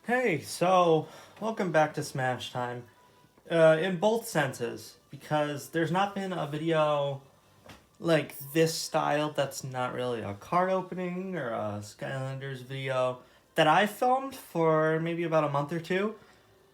Hey, so welcome back to Smash Time. In both senses, because there's not been a video like this style that's not really a card opening or a Skylanders video that I filmed for maybe about a month or two.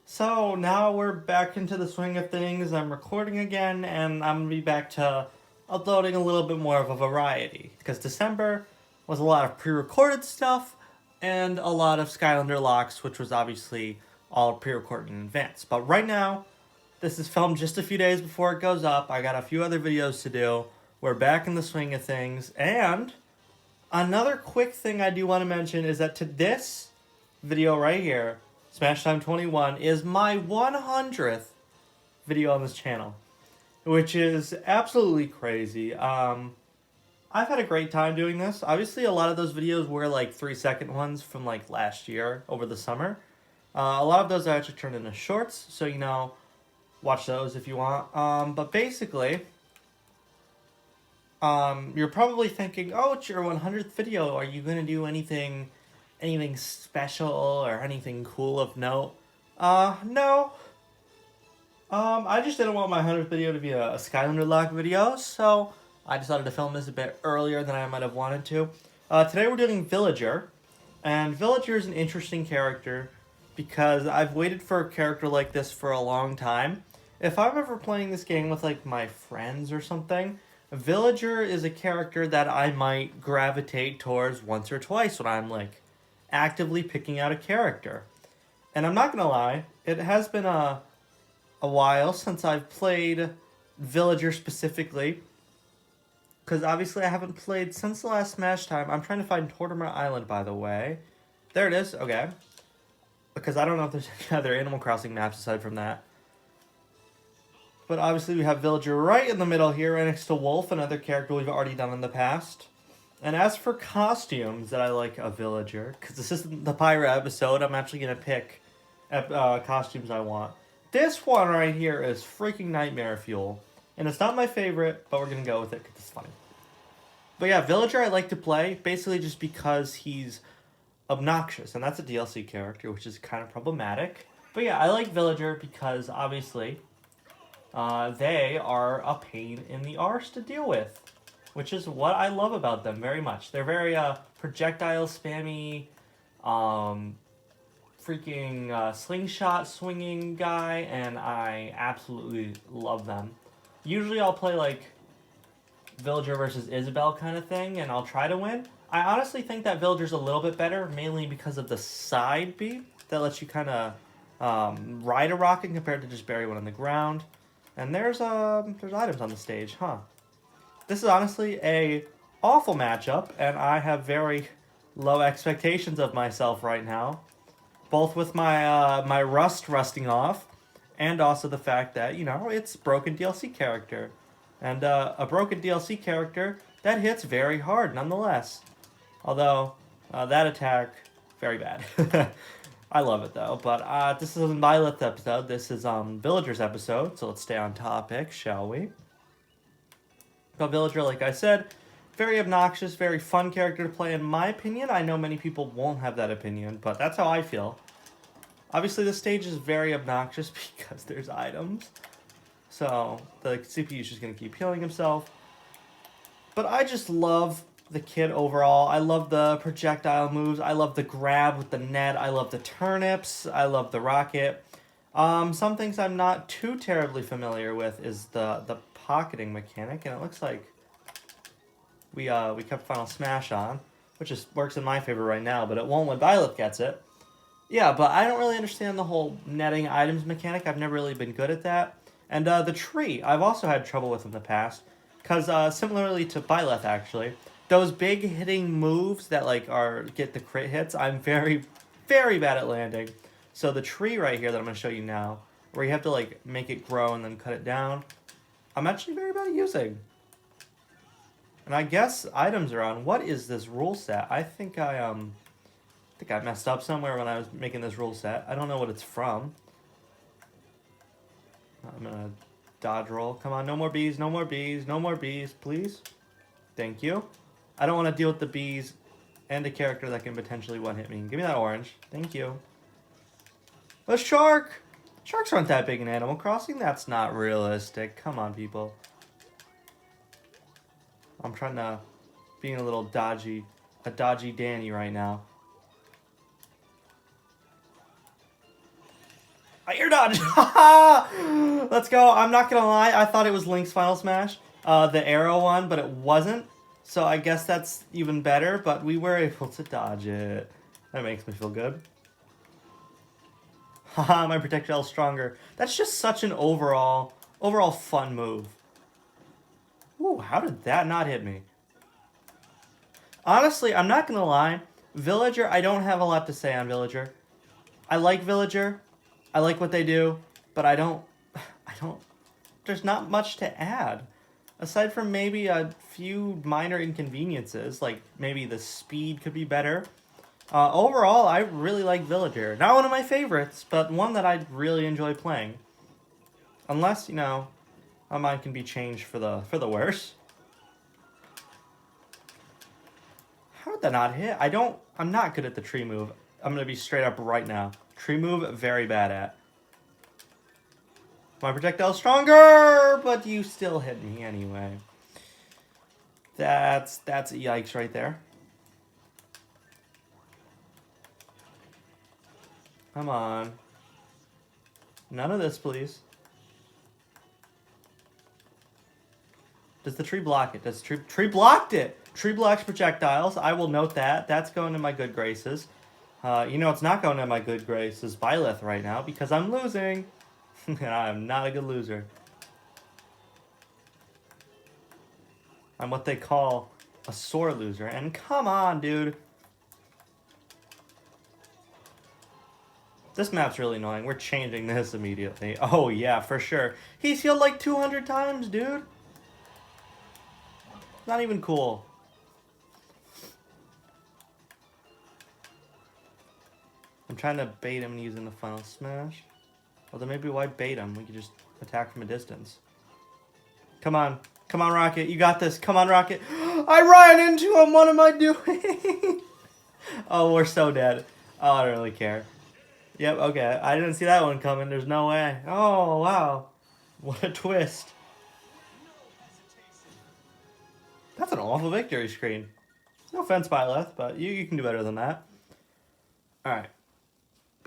So now we're back into the swing of things. I'm recording again, and I'm gonna be back to uploading a little bit more of a variety. Because December was a lot of pre recorded stuff and a lot of Skylander locks, which was obviously all pre recorded in advance. But right now, this is filmed just a few days before it goes up. I got a few other videos to do. We're back in the swing of things. And another quick thing I do want to mention is that to this video right here, Smash Time 21, is my 100th video on this channel, which is absolutely crazy. I've had a great time doing this. Obviously, a lot of those videos were like 3-second ones from like last year over the summer. A lot of those I actually turned into shorts, so watch those if you want. But basically, you're probably thinking, "Oh, it's your 100th video. Are you gonna do anything special or anything cool of note?" No. I just didn't want my 100th video to be a Skylander lock video, so I decided to film this a bit earlier than I might have wanted to. Today we're doing Villager, and Villager is an interesting character because I've waited for a character like this for a long time. If I'm ever playing this game with like my friends or something, Villager is a character that I might gravitate towards once or twice when I'm like actively picking out a character. And I'm not gonna lie, it has been a while since I've played Villager specifically. Because obviously I haven't played since the last Smash Time. I'm trying to find Tortimer Island, by the way. There it is, okay. Because I don't know if there's any other Animal Crossing maps aside from that. But obviously we have Villager right in the middle here, right next to Wolf, another character we've already done in the past. And as for costumes that I like a Villager, because this isn't the Pyra episode, I'm actually going to pick costumes I want. This one right here is freaking Nightmare Fuel. And it's not my favorite, but we're going to go with it because it's funny. But yeah, Villager I like to play, basically just because he's obnoxious. And that's a DLC character, which is kind of problematic. But yeah, I like Villager because, obviously, they are a pain in the arse to deal with. Which is what I love about them very much. They're very projectile spammy, freaking slingshot swinging guy, and I absolutely love them. Usually I'll play like Villager versus Isabelle kind of thing, and I'll try to win. I honestly think that Villager's a little bit better, mainly because of the side B that lets you kind of ride a rocket compared to just bury one on the ground. And there's items on the stage, huh? This is honestly a awful matchup, and I have very low expectations of myself right now, both with my rust rusting off, and also the fact that it's broken DLC character, and a broken DLC character that hits very hard nonetheless. Although that attack very bad. I love it though, but this isn't Violet's episode. This is Villager's episode, so let's stay on topic, shall we? But Villager, like I said, very obnoxious, very fun character to play in my opinion. I know many people won't have that opinion, but that's how I feel. Obviously, this stage is very obnoxious because there's items. So, the CPU is just going to keep healing himself. But I just love the kit overall. I love the projectile moves. I love the grab with the net. I love the turnips. I love the rocket. Some things I'm not too terribly familiar with is the pocketing mechanic, and it looks like we kept Final Smash on, which just works in my favor right now, but it won't when Violet gets it. Yeah, but I don't really understand the whole netting items mechanic. I've never really been good at that. And the tree, I've also had trouble with in the past, because similarly to Byleth, actually, those big hitting moves that get the crit hits, I'm very, very bad at landing. So the tree right here that I'm going to show you now, where you have to make it grow and then cut it down, I'm actually very bad at using. And I guess items are on. What is this rule set? I think I messed up somewhere when I was making this rule set. I don't know what it's from. I'm gonna dodge roll. Come on, no more bees, no more bees, no more bees, please. Thank you. I don't want to deal with the bees and a character that can potentially one-hit me. Give me that orange. Thank you. A shark! Sharks aren't that big in Animal Crossing. That's not realistic. Come on, people. I'm trying to... being a little dodgy. A dodgy Danny right now. I air dodge! Let's go. I'm not gonna lie. I thought it was Link's Final Smash. The arrow one, but it wasn't. So I guess that's even better. But we were able to dodge it. That makes me feel good. Haha, my projectile's stronger. That's just such an overall fun move. Ooh, how did that not hit me? Honestly, I'm not gonna lie. Villager, I don't have a lot to say on Villager. I like Villager. I like what they do, but I don't, there's not much to add. Aside from maybe a few minor inconveniences, like maybe the speed could be better. Overall, I really like Villager. Not one of my favorites, but one that I really enjoy playing. Unless, you know, my mind can be changed for the worse. How did that not hit? I'm not good at the tree move. I'm gonna be straight up right now. Tree move, very bad at. My projectile's stronger, but you still hit me anyway. That's a yikes right there. Come on. None of this, please. Does the tree block it? Does tree blocked it? Tree blocks projectiles. I will note that. That's going in my good graces. You know it's not going in my good graces, Byleth, right now, because I'm losing. And I'm not a good loser. I'm what they call a sore loser. And come on, dude. This map's really annoying. We're changing this immediately. Oh, yeah, for sure. He's healed like 200 times, dude. Not even cool. I'm trying to bait him using the Final Smash. Well, then maybe why bait him? We could just attack from a distance. Come on. Come on, Rocket. You got this. Come on, Rocket. I ran into him. What am I doing? Oh, we're so dead. Oh, I don't really care. Yep, okay. I didn't see that one coming. There's no way. Oh, wow. What a twist. That's an awful victory screen. No offense, Byleth, but you can do better than that. Alright.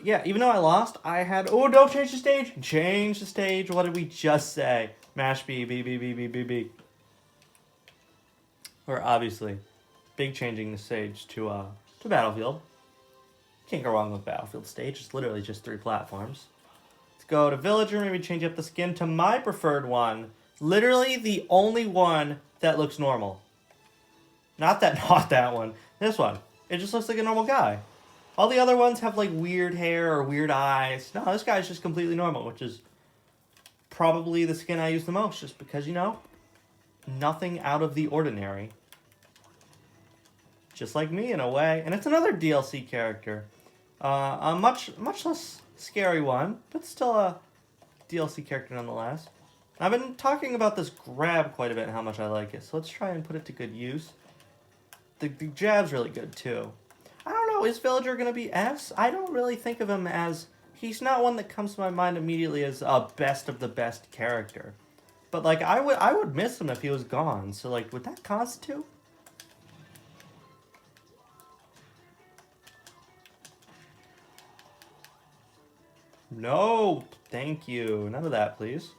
Yeah, even though I lost, I had... Oh, don't change the stage! Change the stage. What did we just say? Mash B, B, B, B, B, B, B. We're obviously big changing the stage to Battlefield. Can't go wrong with Battlefield stage. It's literally just 3 platforms. Let's go to Villager. Maybe change up the skin to my preferred one. Literally the only one that looks normal. Not that one. This one. It just looks like a normal guy. All the other ones have like weird hair or weird eyes. No, this guy's just completely normal, which is probably the skin I use the most, just because, you know, nothing out of the ordinary. Just like me in a way. And it's another DLC character. A much less scary one, but still a DLC character nonetheless. I've been talking about this grab quite a bit and how much I like it, so let's try and put it to good use. The jab's really good too. I don't know, is Villager going to be S? I don't really think of him as... He's not one that comes to my mind immediately as a best of the best character. But, like, I would miss him if he was gone. So, like, would that constitute? No, thank you. None of that, please.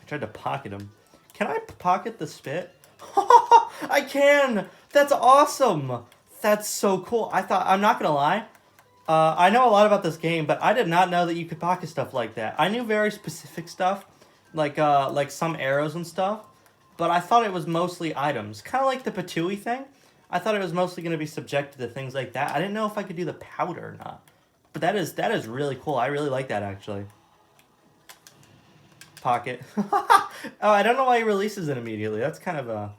I tried to pocket him. Can I pocket the spit? I can! That's awesome! That's so cool. I'm not gonna lie. I know a lot about this game, but I did not know that you could pocket stuff like that. I knew very specific stuff, like some arrows and stuff, but I thought it was mostly items. Kind of like the Patooey thing. I thought it was mostly going to be subjected to things like that. I didn't know if I could do the powder or not. But that is really cool. I really like that, actually. Pocket. Oh, I don't know why he releases it immediately. That's kind of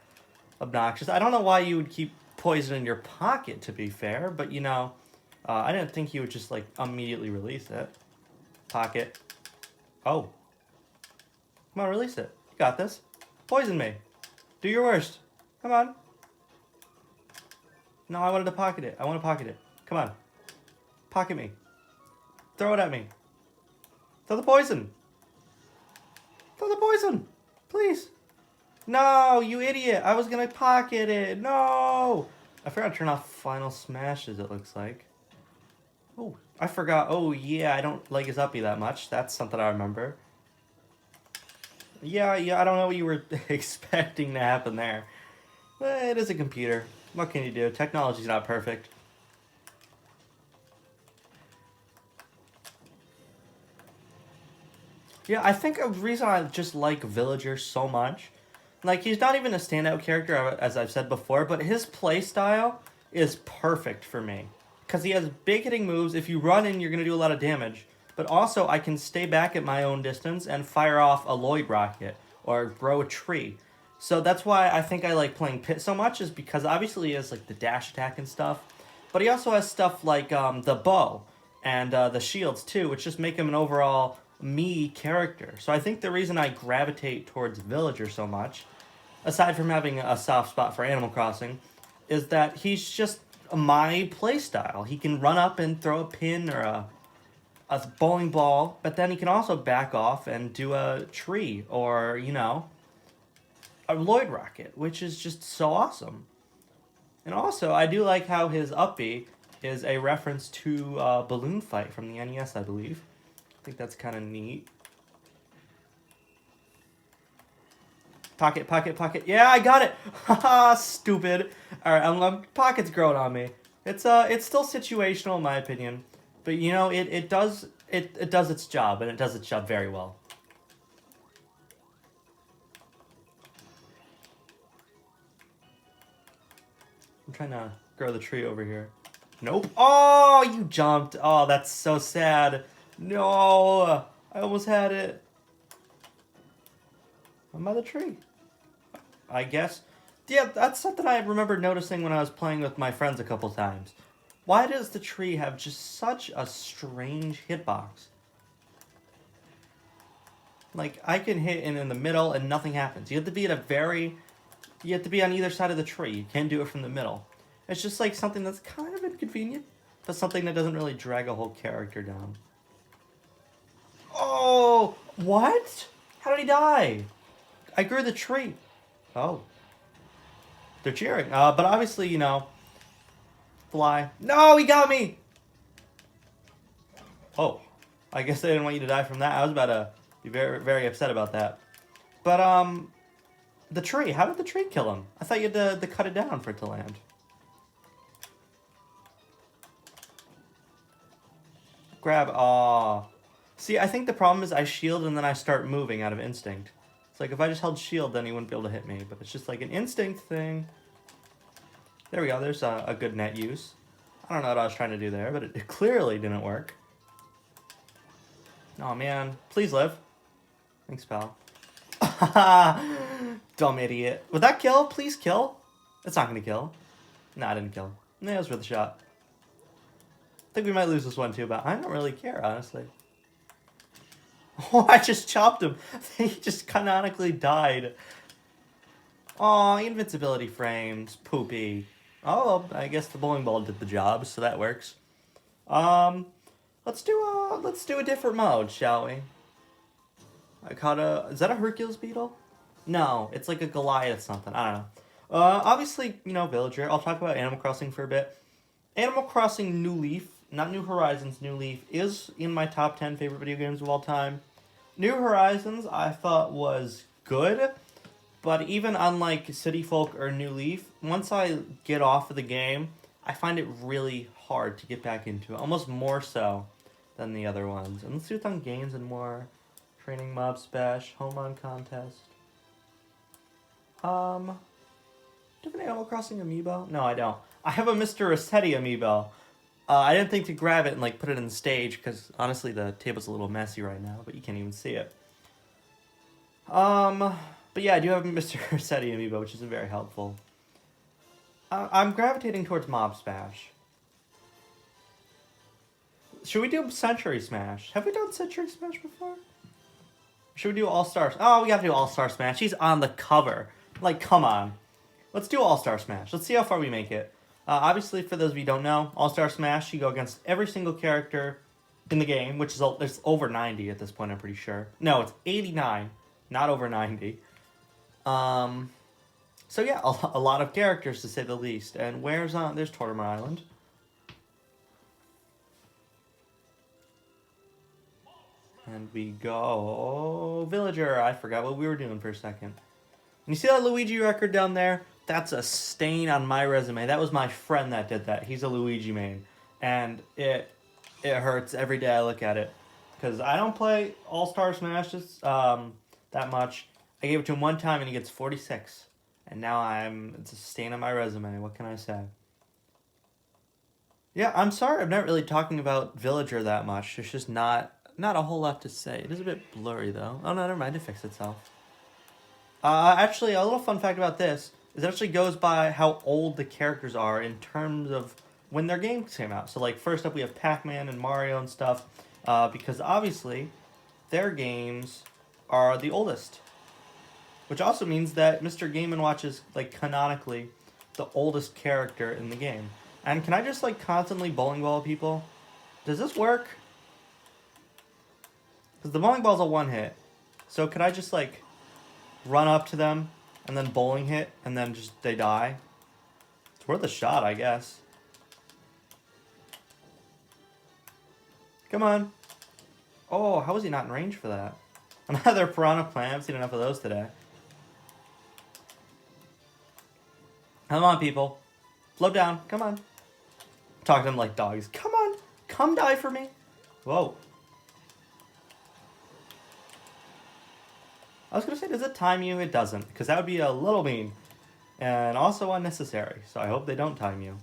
obnoxious. I don't know why you would keep poison in your pocket, to be fair, but you know, I didn't think he would just like immediately release it. Pocket. Oh. Come on, release it. You got this. Poison me. Do your worst. Come on. No, I wanted to pocket it. I want to pocket it. Come on. Pocket me. Throw it at me. Throw the poison. Throw the poison. Please. No, you idiot. I was going to pocket it. No. I forgot to turn off final smashes, it looks like. Oh, I forgot. Oh, yeah, I don't like his uppy that much. That's something I remember. Yeah, I don't know what you were expecting to happen there. It is a computer. What can you do? Technology's not perfect. Yeah, I think a reason I just like Villager so much, like, he's not even a standout character, as I've said before, but his playstyle is perfect for me. Because he has big hitting moves. If you run in, you're going to do a lot of damage. But also, I can stay back at my own distance and fire off a Lloyd Rocket or grow a tree. So that's why I think I like playing Pit so much, is because obviously he has like the dash attack and stuff. But he also has stuff like the bow and the shields too, which just make him an overall me character. So I think the reason I gravitate towards Villager so much, aside from having a soft spot for Animal Crossing, is that he's just my playstyle. He can run up and throw a pin or a bowling ball, but then he can also back off and do a tree or, you know, a Lloyd Rocket, which is just so awesome. And also, I do like how his uppy is a reference to Balloon Fight from the NES, I believe. I think that's kind of neat. Pocket, pocket, pocket. Yeah, I got it. Haha, stupid. All right, pocket's growing on me. It's still situational in my opinion, but you know it does its job, and it does its job very well. I'm trying to grow the tree over here. Nope. Oh, you jumped. Oh, that's so sad. No, I almost had it. I'm by the tree, I guess. Yeah, that's something I remember noticing when I was playing with my friends a couple times. Why does the tree have just such a strange hitbox? Like, I can hit in the middle and nothing happens. You have to be on either side of the tree. You can't do it from the middle. It's just like something that's kind of inconvenient, but something that doesn't really drag a whole character down. Oh, what? How did he die? I grew the tree. Oh. They're cheering. But obviously, you know, fly. No, he got me! Oh. I guess they didn't want you to die from that. I was about to be very, very upset about that. But, the tree. How did the tree kill him? I thought you had to cut it down for it to land. Grab. Aw. See, I think the problem is I shield and then I start moving out of instinct. It's like if I just held shield, then he wouldn't be able to hit me. But it's just like an instinct thing. There we go. There's a good net use. I don't know what I was trying to do there, but it clearly didn't work. Oh, man. Please live. Thanks, pal. Dumb idiot. Would that kill? Please kill. It's not going to kill. Nah, I didn't kill. Nah, it was worth a shot. I think we might lose this one too, but I don't really care, honestly. Oh, I just chopped him. He just canonically died. Aw, invincibility frames. Poopy. Oh, I guess the bowling ball did the job, so that works. Let's do a different mode, shall we? Is that a Hercules beetle? No, it's like a Goliath something. I don't know. Obviously, you know, Villager. I'll talk about Animal Crossing for a bit. Animal Crossing New Leaf, not New Horizons, New Leaf, is in my top 10 favorite video games of all time. New Horizons, I thought was good, but even unlike City Folk or New Leaf, once I get off of the game, I find it really hard to get back into it, almost more so than the other ones. And let's do it on games and more. Training Mob Bash, Home Run Contest. Do I have an Animal Crossing amiibo? No, I don't. I have a Mr. Rossetti amiibo. I didn't think to grab it and like put it in the stage because honestly the table's a little messy right now, but you can't even see it. But yeah, I do have a Mr. Rossetti amiibo, which isn't very helpful. I'm gravitating towards Mob Smash. Should we do Century Smash? Have we done Century Smash before? Should we do All-Star? Oh, we gotta do All-Star Smash. He's on the cover. Like, come on. Let's do All-Star Smash. Let's see how far we make it. Obviously, for those of you who don't know, All-Star Smash, you go against every single character in the game, which is there's over 90 at this point, I'm pretty sure. No, it's 89, not over 90. Um, so yeah, a lot of characters to say the least. And there's Tortimer Island. And we go Villager. I forgot what we were doing for a second. And you see that Luigi record down there? That's a stain on my resume. That was my friend that did that. He's a Luigi main. And it hurts every day I look at it. Because I don't play All-Star Smashes that much. I gave it to him one time and he gets 46. And now it's a stain on my resume. What can I say? Yeah, I'm sorry I'm not really talking about Villager that much. There's just not a whole lot to say. It is a bit blurry though. Oh no, never mind, it fixed itself. Actually, a little fun fact about this is it actually goes by how old the characters are in terms of when their games came out. So like first up we have Pac-Man and Mario and stuff, because obviously their games are the oldest. Which also means that Mr. Game & Watch is like canonically the oldest character in the game. And can I just like constantly bowling ball people? Does this work? Because the bowling ball's a one hit. So could I just like run up to them and then bowling hit and then just they die? It's worth a shot, I guess. Come on. Oh, how was he not in range for that? Another Piranha Plant. I haven't seen enough of those today. Come on, people. Float down. Come on. Talk to them like dogs. Come on. Come die for me. Whoa. I was going to say, does it time you? It doesn't. Because that would be a little mean. And also unnecessary. So I hope they don't time you.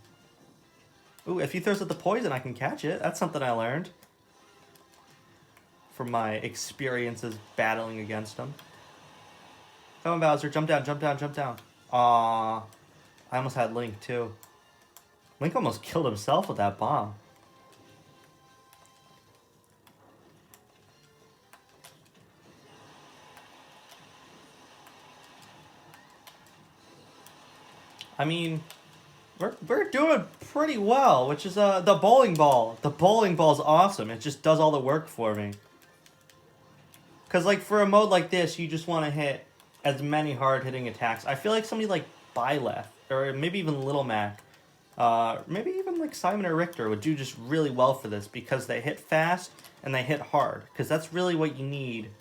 Ooh, if he throws out the poison, I can catch it. That's something I learned from my experiences battling against him. Come on, Bowser. Jump down, jump down, jump down. Aww. I almost had Link, too. Link almost killed himself with that bomb. I mean, we're doing pretty well, which is the bowling ball. The bowling ball's awesome. It just does all the work for me. Because, like, for a mode like this, you just want to hit as many hard-hitting attacks. I feel like somebody like Byleth, or maybe even Little Mac, maybe even like Simon or Richter would do just really well for this because they hit fast and they hit hard. Because that's really what you need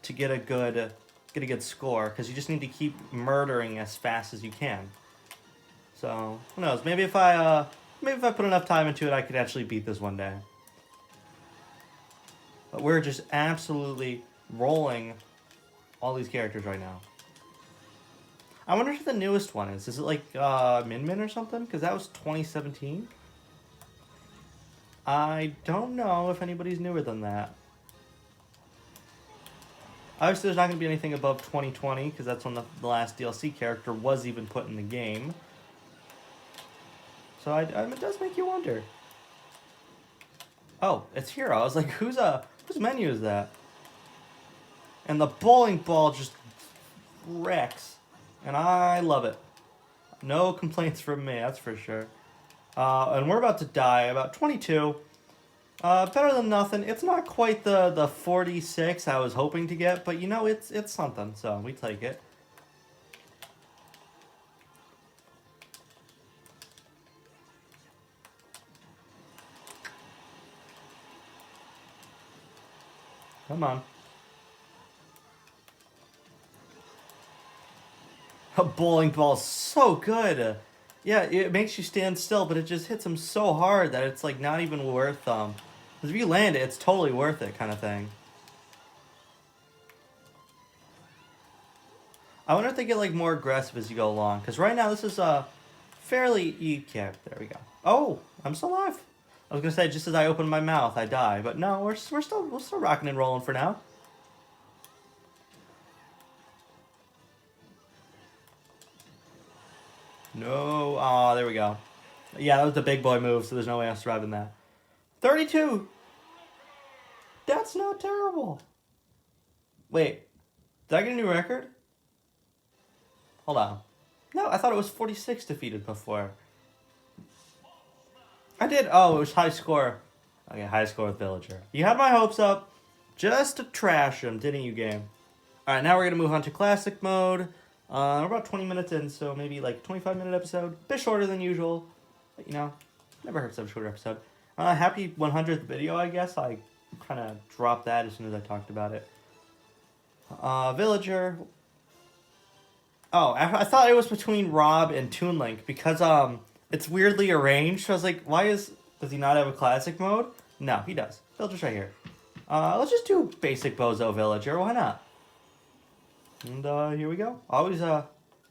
to get a good score. Because you just need to keep murdering as fast as you can. So who knows? Maybe if I put enough time into it, I could actually beat this one day. But we're just absolutely rolling all these characters right now. I wonder who the newest one is. Is it like Min Min or something? Because that was 2017. I don't know if anybody's newer than that. Obviously, there's not going to be anything above 2020 because that's when the last DLC character was even put in the game. So it does make you wonder. Oh, it's Hero. I was like, whose menu is that? And the bowling ball just wrecks. And I love it. No complaints from me, that's for sure. And we're about to die, about 22. Better than nothing. It's not quite the 46 I was hoping to get, but you know, it's something, so we take it. Come on. A bowling ball's so good. Yeah, it makes you stand still, but it just hits him so hard that it's like not even worth because if you land it, it's totally worth it, kind of thing. I wonder if they get like more aggressive as you go along, because right now this is fairly yeah. There we go. Oh, I'm still alive. I was gonna say just as I open my mouth, I die, but no, we're still rocking and rolling for now. No. Aw, there we go. Yeah, that was the big boy move, so there's no way I'm surviving that. 32! That's not terrible. Wait, did I get a new record? Hold on. No, I thought it was 46 defeated before. I did. Oh, it was high score. Okay, high score with Villager. You had my hopes up just to trash them, didn't you, game? Alright, now we're going to move on to classic mode. We're about 20 minutes in, so maybe like 25-minute episode. Bit shorter than usual. But, you know, never hurts to have a shorter episode. Happy 100th video, I guess. I kind of dropped that as soon as I talked about it. Villager. Oh, I thought it was between Rob and Toon Link because it's weirdly arranged. So I was like, does he not have a classic mode? No, he does. Villager's right here. Let's just do basic Bozo Villager. Why not? And here we go. Always a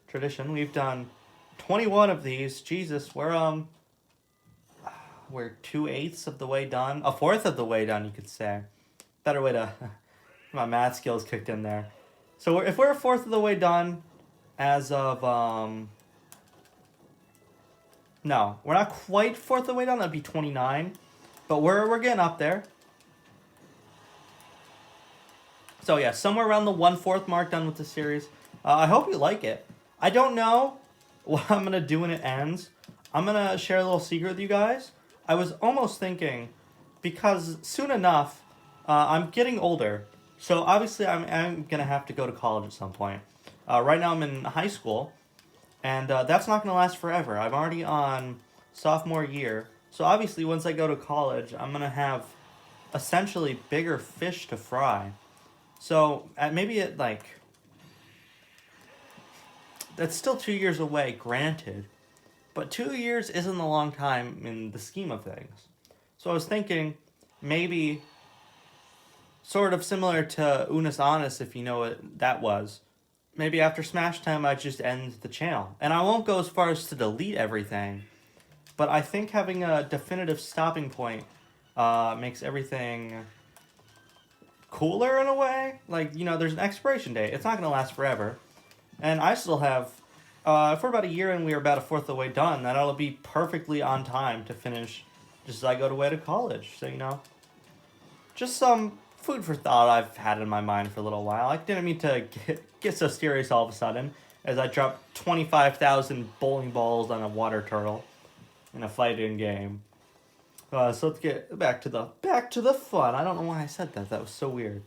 tradition. We've done 21 of these. Jesus, we're 2/8 of the way done. A fourth of the way done, you could say. Better way to... my math skills kicked in there. So if we're a fourth of the way done as of... No, we're not quite fourth of the way done. That'd be 29. But we're getting up there. So yeah, somewhere around the 1/4 mark done with the series. I hope you like it. I don't know what I'm going to do when it ends. I'm going to share a little secret with you guys. I was almost thinking, because soon enough, I'm getting older. So obviously I'm going to have to go to college at some point. Right now I'm in high school. And that's not going to last forever. I'm already on sophomore year. So obviously once I go to college, I'm going to have essentially bigger fish to fry. So maybe that's still 2 years away, granted. But 2 years isn't a long time in the scheme of things. So I was thinking maybe sort of similar to Unus Annus, if you know what that was. Maybe after Smash Time, I just end the channel. And I won't go as far as to delete everything. But I think having a definitive stopping point makes everything cooler in a way. Like, you know, there's an expiration date. It's not going to last forever. And I still have, if we're about a year and we are about a fourth of the way done, then I'll be perfectly on time to finish just as I go away to college. So, you know, just some food for thought I've had in my mind for a little while. I didn't mean to get so serious all of a sudden as I dropped 25,000 bowling balls on a water turtle in a fighting game. So let's get back to the fun. I don't know why I said that. That was so weird.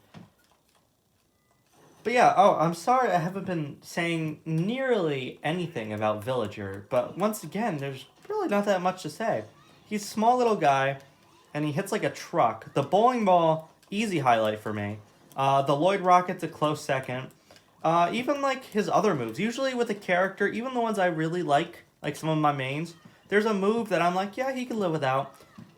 But yeah, I'm sorry I haven't been saying nearly anything about Villager. But once again, there's really not that much to say. He's a small little guy, and he hits like a truck. The bowling ball, easy highlight for me. The Lloyd Rocket's a close second. Even like his other moves. Usually with a character, even the ones I really like some of my mains, there's a move that I'm like, yeah, he can live without.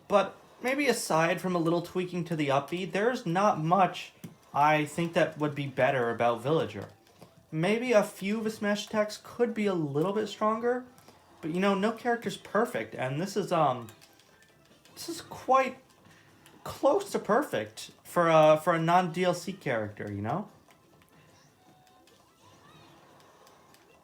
But maybe aside from a little tweaking to the up B, there's not much I think that would be better about Villager. Maybe a few of his smash attacks could be a little bit stronger, but you know, no character's perfect, and this is quite close to perfect for a non-DLC character, you know?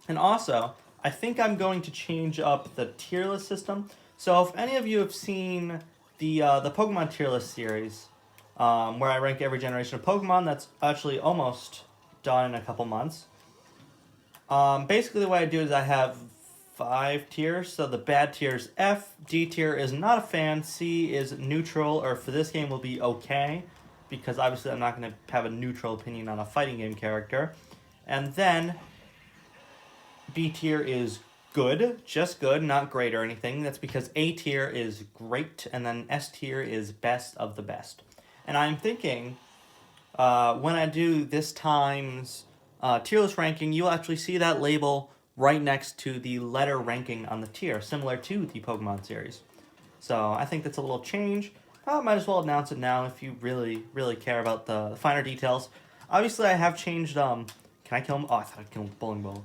And also, I think I'm going to change up the tier list system. So if any of you have seen the Pokemon tier list series, where I rank every generation of Pokemon, that's actually almost done in a couple months. Basically the way I do it is I have 5 tiers. So the bad tier is F, D tier is not a fan, C is neutral, or for this game will be okay, because obviously I'm not going to have a neutral opinion on a fighting game character. And then B tier is good, just good, not great or anything. That's because A tier is great, and then S tier is best of the best. And I'm thinking, when I do this time's tier list ranking, you'll actually see that label right next to the letter ranking on the tier, similar to the Pokemon series. So I think that's a little change. I might as well announce it now if you really, really care about the finer details. Obviously, I have changed, can I kill him? Oh, I thought I'd kill him with Bowling Ball.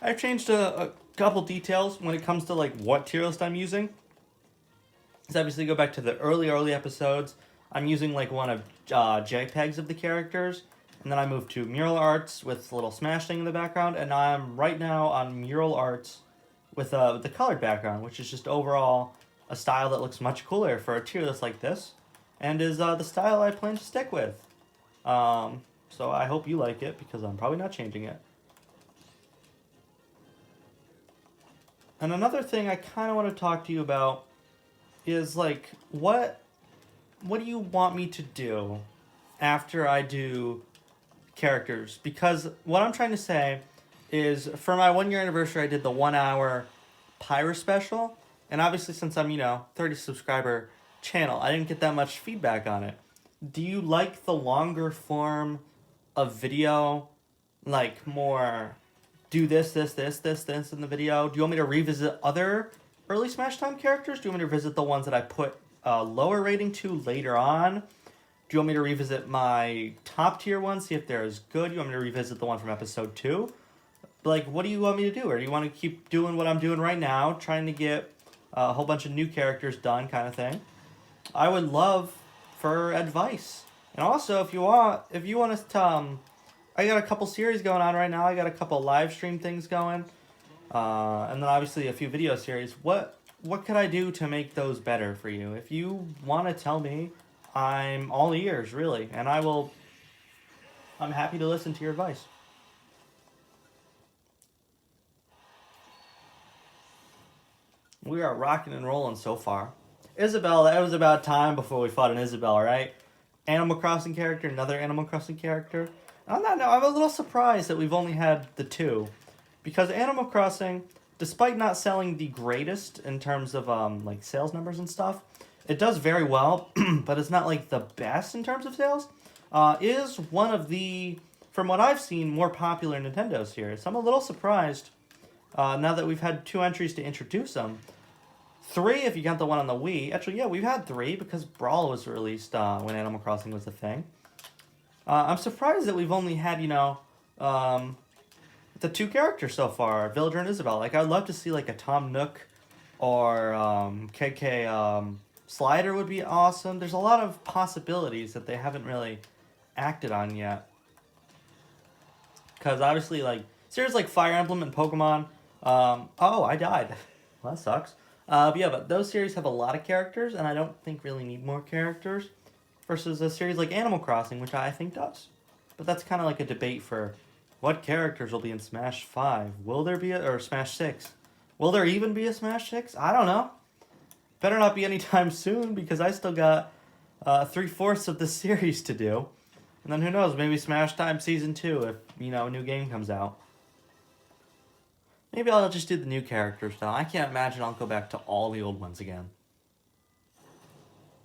I've changed a couple details when it comes to like what tier list I'm using. So obviously go back to the early episodes. I'm using like one of JPEGs of the characters, and then I moved to mural arts with a little Smash thing in the background, and I'm right now on mural arts with the colored background, which is just overall a style that looks much cooler for a tier list like this, and is the style I plan to stick with. So I hope you like it, because I'm probably not changing it. And another thing I kind of want to talk to you about is like what what do you want me to do after I do characters? Because what I'm trying to say is, for my 1 year anniversary, I did the 1 hour Pyra special, and obviously since I'm 30 subscriber channel, I didn't get that much feedback on it. Do you like the longer form of video, like more do this in the video? Do you want me to revisit other early Smash Time characters? Do you want me to revisit the ones that I put a lower rating to later on? Do you want me to revisit my top tier ones, see if they're as good? Do you want me to revisit the one from episode 2? Like, what do you want me to do? Or do you want to keep doing what I'm doing right now, trying to get a whole bunch of new characters done kind of thing? I would love for advice. And also, if you want us to, I got a couple series going on right now. I got a couple live stream things going. And then obviously a few video series. What could I do to make those better for you? If you want to tell me, I'm all ears, really. And I'm happy to listen to your advice. We are rocking and rolling so far. Isabelle, that was about time before we fought an Isabelle, right? Animal Crossing character, another Animal Crossing character. On that note, I'm a little surprised that we've only had the 2. Because Animal Crossing, despite not selling the greatest in terms of like sales numbers and stuff, it does very well, but it's not like the best in terms of sales. Is one of the, from what I've seen, more popular Nintendo series. So I'm a little surprised now that we've had 2 entries to introduce them. 3 if you count the one on the Wii. Actually, yeah, we've had 3 because Brawl was released when Animal Crossing was a thing. I'm surprised that we've only had, the 2 characters so far, Villager and Isabelle. Like, I'd love to see, like, a Tom Nook or KK Slider would be awesome. There's a lot of possibilities that they haven't really acted on yet. Because, obviously, like, series like Fire Emblem and Pokemon, oh, I died. Well, that sucks. But those series have a lot of characters, and I don't think really need more characters, versus a series like Animal Crossing, which I think does. But that's kind of like a debate for what characters will be in Smash 5. Will there be or Smash 6? Will there even be a Smash 6? I don't know. Better not be anytime soon, because I still got 3/4 of the series to do. And then who knows, maybe Smash Time Season 2 if, a new game comes out. Maybe I'll just do the new characters, though. I can't imagine I'll go back to all the old ones again.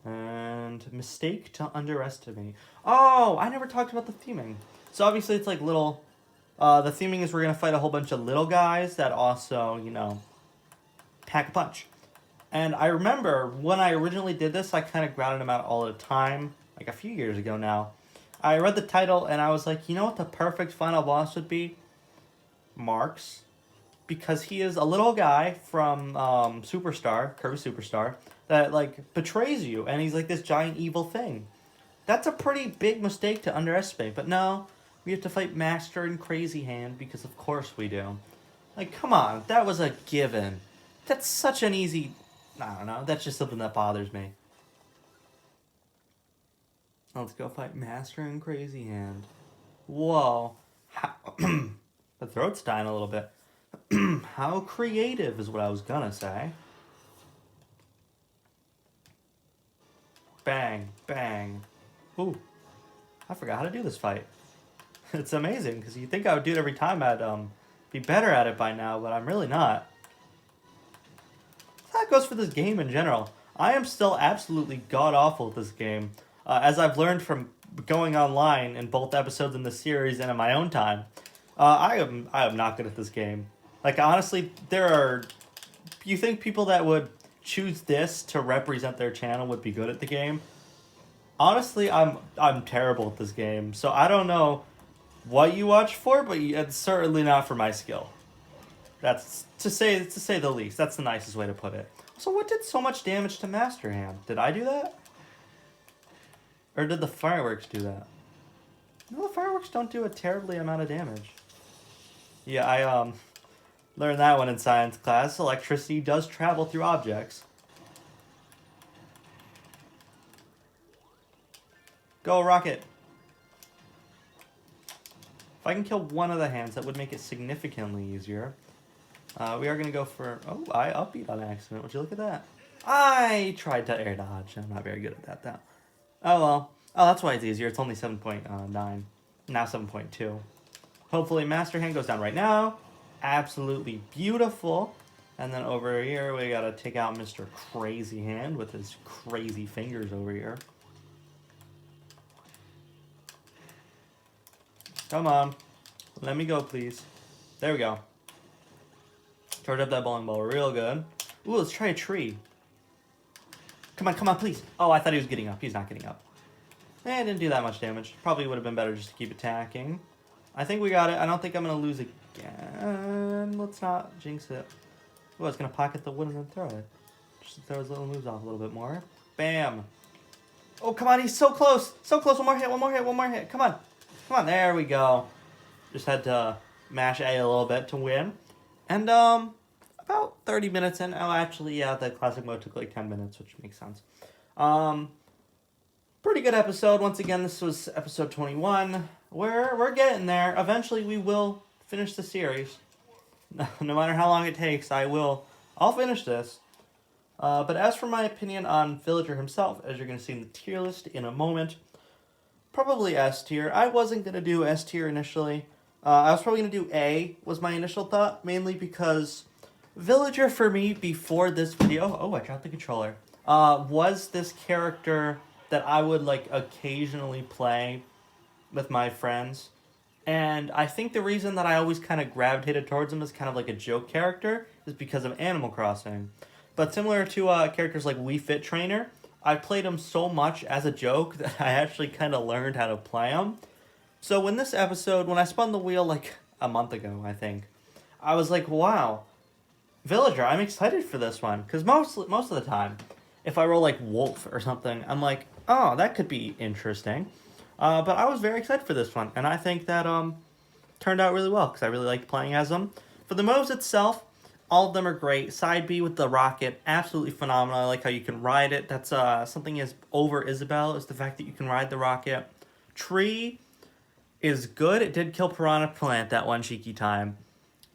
And mistake to underestimate. Oh, I never talked about the theming. So obviously it's like little... the theming is we're going to fight a whole bunch of little guys that also, pack a punch. And I remember when I originally did this, I kind of grounded them out all the time, like a few years ago now. I read the title and I was like, you know what the perfect final boss would be? Marx. Because he is a little guy from Superstar, Kirby Superstar, that, like, betrays you, and he's, like, this giant evil thing. That's a pretty big mistake to underestimate, but no, we have to fight Master and Crazy Hand, because of course we do. Like, come on, that was a given. That's such an easy... I don't know, that's just something that bothers me. Let's go fight Master and Crazy Hand. Whoa. The throat's dying a little bit. How creative is what I was gonna say. Bang, bang. Ooh, I forgot how to do this fight. It's amazing, because you think I would do it every time, I'd be better at it by now, but I'm really not. That goes for this game in general. I am still absolutely god-awful at this game, as I've learned from going online in both episodes in the series and in my own time. I am not good at this game. Like, honestly, you think people that would choose this to represent their channel would be good at the game? Honestly, I'm terrible at this game, so I don't know what you watch for, but it's certainly not for my skill. That's to say the least. That's the nicest way to put it. So what did so much damage to Master Hand? Did I do that? Or did the fireworks do that? No, the fireworks don't do a terribly amount of damage. Yeah, I learned that one in science class. Electricity does travel through objects. Go, Rocket! If I can kill one of the hands, that would make it significantly easier. We are going to go for... Oh, I upbeat on accident. Would you look at that? I tried to air dodge. I'm not very good at that, though. Oh well. Oh, that's why it's easier. It's only 7.9. Now 7.2. Hopefully Master Hand goes down right now. Absolutely beautiful. And then over here, we gotta take out Mr. Crazy Hand with his crazy fingers over here. Come on. Let me go, please. There we go. Charge up that bowling ball real good. Ooh, let's try a tree. Come on, please. Oh, I thought he was getting up. He's not getting up. Eh, it didn't do that much damage. Probably would have been better just to keep attacking. I think we got it. I don't think I'm going to lose again. Let's not jinx it. Oh, it's going to pocket the wood and then throw it. Just throw his little moves off a little bit more. Bam. Oh, come on. He's so close. So close. One more hit. Come on. Come on. There we go. Just had to mash A a little bit to win. And, about 30 minutes in. Oh, actually, yeah, the classic mode took like 10 minutes, which makes sense. Pretty good episode. Once again, this was episode 21. We're getting there. Eventually, we will finish the series. No matter how long it takes, I'll finish this. But as for my opinion on Villager himself, as you're going to see in the tier list in a moment, probably S tier. I wasn't going to do S tier initially. I was probably going to do A, was my initial thought, mainly because Villager for me before this video, oh, I dropped the controller, was this character that I would like occasionally play with my friends. And I think the reason that I always kind of gravitated towards him as kind of like a joke character is because of Animal Crossing. But similar to characters like Wii Fit Trainer, I played him so much as a joke that I actually kind of learned how to play him. So when this episode, when I spun the wheel like a month ago, I think, I was like, wow, Villager, I'm excited for this one. Because most of the time, if I roll like Wolf or something, I'm like, oh, that could be interesting. But I was very excited for this one. And I think that turned out really well because I really liked playing as them. For the moves itself, all of them are great. Side B with the rocket, absolutely phenomenal. I like how you can ride it. That's something is over Isabelle, is the fact that you can ride the rocket. Tree is good. It did kill Piranha Plant that one cheeky time.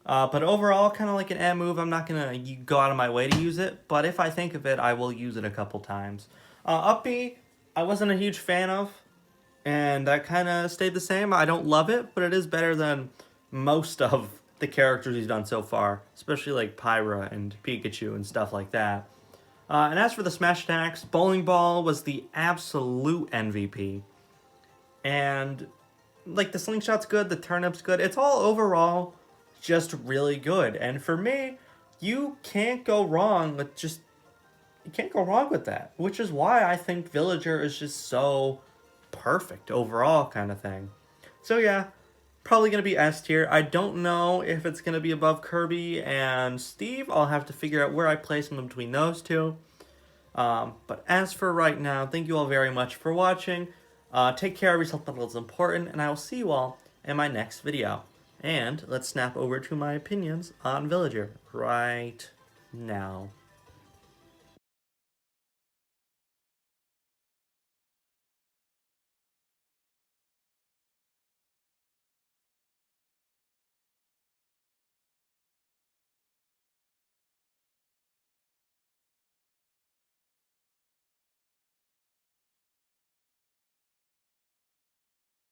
But overall, kind of like an M move. I'm not going to go out of my way to use it. But if I think of it, I will use it a couple times. Up B, I wasn't a huge fan of. And that kind of stayed the same. I don't love it, but it is better than most of the characters he's done so far. Especially like Pyra and Pikachu and stuff like that. And as for the smash attacks, Bowling Ball was the absolute MVP. And like the slingshot's good, the turnip's good. It's all overall just really good. And for me, you can't go wrong with that. Which is why I think Villager is just so perfect overall kind of thing. So yeah, probably going to be S tier. I don't know if it's going to be above Kirby and Steve. I'll have to figure out where I place them between those two. But as for right now, thank you all very much for watching. Take care of yourself, that is important, and I will see you all in my next video. And let's snap over to my opinions on Villager right now.